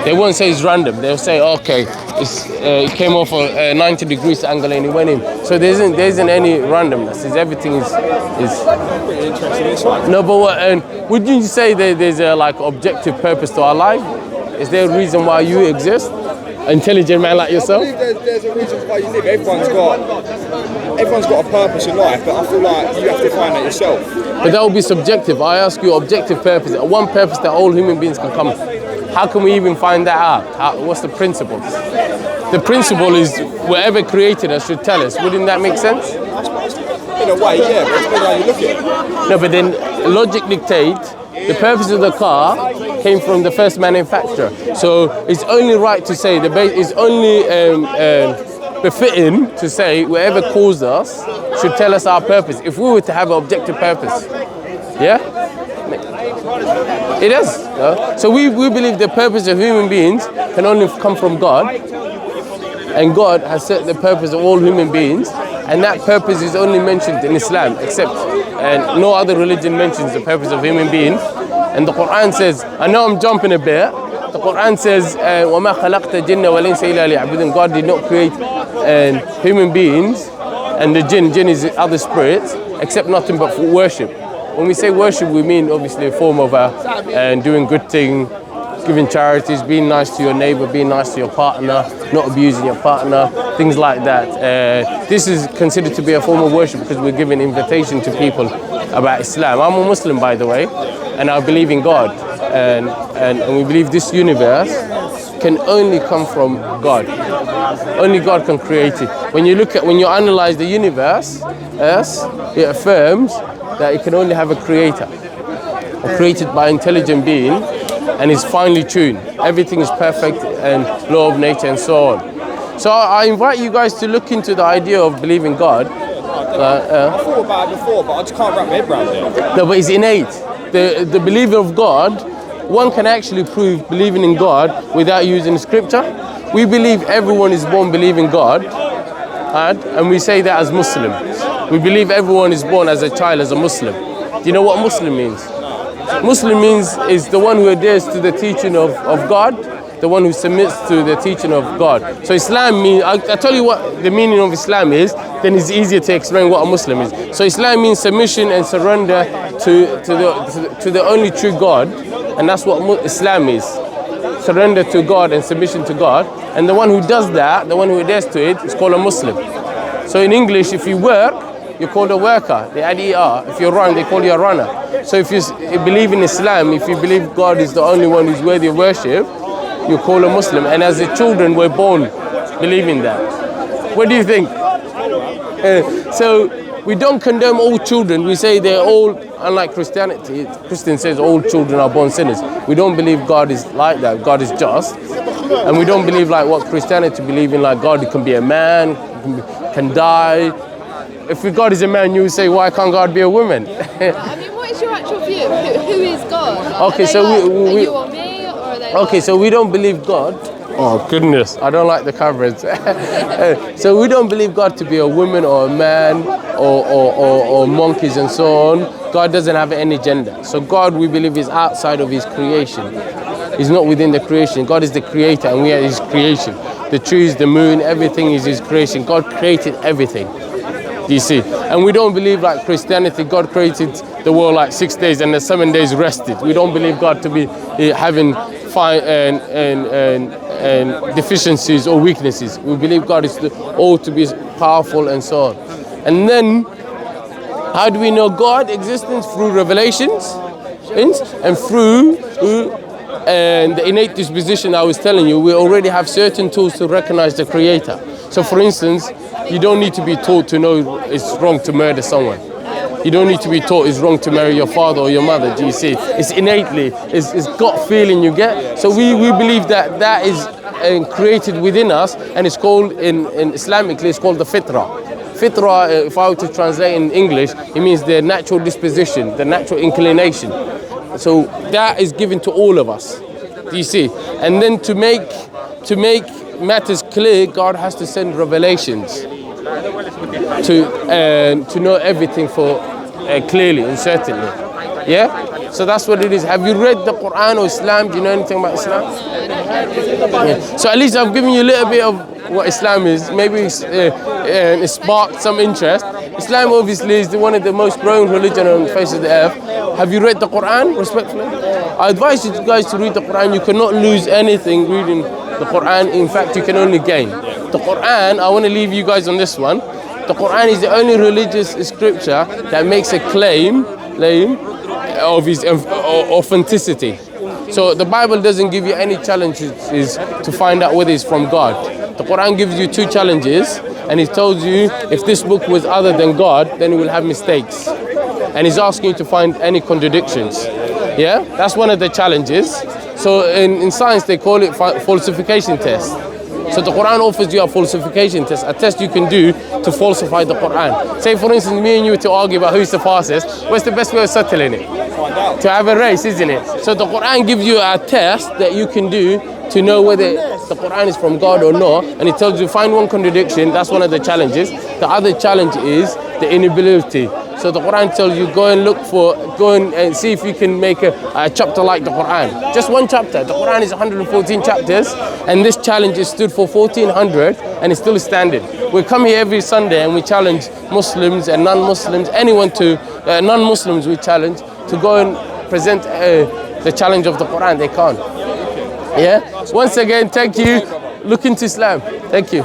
They won't say it's random. They'll say, okay, it came off a 90 degrees angle and it went in. So there isn't any randomness. Everything is. Pretty interesting. No, but what? And would you say that there's a like objective purpose to our life? Is there a reason why you exist? Intelligent man like yourself? I believe there's a reason why you live. Everyone's got a purpose in life, but I feel like you have to find that yourself. But that will be subjective. I ask you objective purpose. One purpose that all human beings can come. How can we even find that out? What's the principle? The principle is whatever created us should tell us. Wouldn't that make sense? In a way, yeah, but it's depending how you look at it. No, but then logic dictates the purpose of the car came from the first manufacturer. So it's only right to say, it's only befitting to say whatever caused us should tell us our purpose. If we were to have an objective purpose. Yeah? It is. So we believe the purpose of human beings can only come from God. And God has set the purpose of all human beings. And that purpose is only mentioned in Islam, except no other religion mentions the purpose of human beings. And the Quran says, I know I'm jumping a bit, the Quran says, وَمَا خَلَقْتَ الْجِنَّ وَالْإِنسَ إِلَّا لِيَعْبُدُونِ. God did not create human beings and the jinn is other spirits, except nothing but for worship. When we say worship, we mean obviously a form of doing good thing, giving charities, being nice to your neighbor, being nice to your partner, not abusing your partner, things like that. This is considered to be a form of worship because we're giving invitation to people about Islam. I'm a Muslim, by the way, and I believe in God. And we believe this universe can only come from God. Only God can create it. When you analyze the universe, it affirms that it can only have a creator, created by an intelligent being, and is finely tuned. Everything is perfect and law of nature and so on. So I invite you guys to look into the idea of believing God. I thought about it before, but I just can't wrap my head around it. No, but it's innate. The believer of God, one can actually prove believing in God without using scripture. We believe everyone is born believing God, and we say that as Muslims. We believe everyone is born as a child, as a Muslim. Do you know what Muslim means? Muslim means is the one who adheres to the teaching of God, the one who submits to the teaching of God. So Islam means, I'll tell you what the meaning of Islam is, then it's easier to explain what a Muslim is. So Islam means submission and surrender to the only true God, and that's what Islam is. Surrender to God and submission to God. And the one who does that, the one who adheres to it, is called a Muslim. So in English, if you work, you're called a worker. They add ER. If you run, they call you a runner. So if you believe in Islam, if you believe God is the only one who's worthy of worship, you're called a Muslim. And as the children, we're born believing that. What do you think? So we don't condemn all children. We say they're all, unlike Christianity, Christian says all children are born sinners. We don't believe God is like that. God is just. And we don't believe like what Christianity believe in, like God can be a man, can die. If God is a man, you would say, why can't God be a woman? I mean, what is your actual view? Who is God? Okay, so are you or me, or are they? Okay, so we don't believe God. Oh goodness, I don't like the coverage. So we don't believe God to be a woman or a man or monkeys and so on. God doesn't have any gender. So God, we believe, is outside of His creation. He's not within the creation. God is the creator and we are His creation. The trees, the moon, everything is His creation. God created everything. Do you see? And we don't believe like Christianity, God created the world like 6 days and the 7 days rested. We don't believe God to be having deficiencies or weaknesses. We believe God is all to be powerful and so on. And then, how do we know God existence? Through revelations and through the innate disposition I was telling you. We already have certain tools to recognize the Creator. So for instance, you don't need to be taught to know it's wrong to murder someone. You don't need to be taught it's wrong to marry your father or your mother. Do you see? It's innately, it's gut feeling you get. So we believe that is created within us, and it's called, in Islamically, it's called the fitra. Fitra, if I were to translate in English, it means the natural disposition, the natural inclination. So that is given to all of us. Do you see? And then to make matters clear, God has to send revelations to know everything for clearly and certainly. Yeah? So that's what it is. Have you read the Quran or Islam? Do you know anything about Islam? Yeah. So at least I've given you a little bit of what Islam is. Maybe it sparked some interest. Islam obviously is one of the most growing religion on the face of the earth. Have you read the Quran, respectfully? I advise you guys to read the Quran. You cannot lose anything reading the Quran. In fact, you can only gain. The Quran, I want to leave you guys on this one. The Quran is the only religious scripture that makes a claim of its authenticity. So the Bible doesn't give you any challenges to find out whether it's from God. The Quran gives you two challenges, and it tells you if this book was other than God, then it will have mistakes. And he's asking you to find any contradictions. Yeah, that's one of the challenges. So in science, they call it falsification test. So the Quran offers you a falsification test, a test you can do to falsify the Quran. Say for instance, me and you to argue about who's the fastest, what's the best way of settling it? To have a race, isn't it? So the Quran gives you a test that you can do to know whether the Quran is from God or not, and it tells you find one contradiction. That's one of the challenges. The other challenge is the inability. So the Quran tells you go and see if you can make a chapter like the Quran. Just one chapter. The Quran is 114 chapters, and this challenge is stood for 1400, and it's still standing. We come here every Sunday and we challenge Muslims and non-Muslims, anyone to non-Muslims we challenge to go and present the challenge of the Quran. They can't. Yeah. Once again, thank you. Look into Islam. Thank you.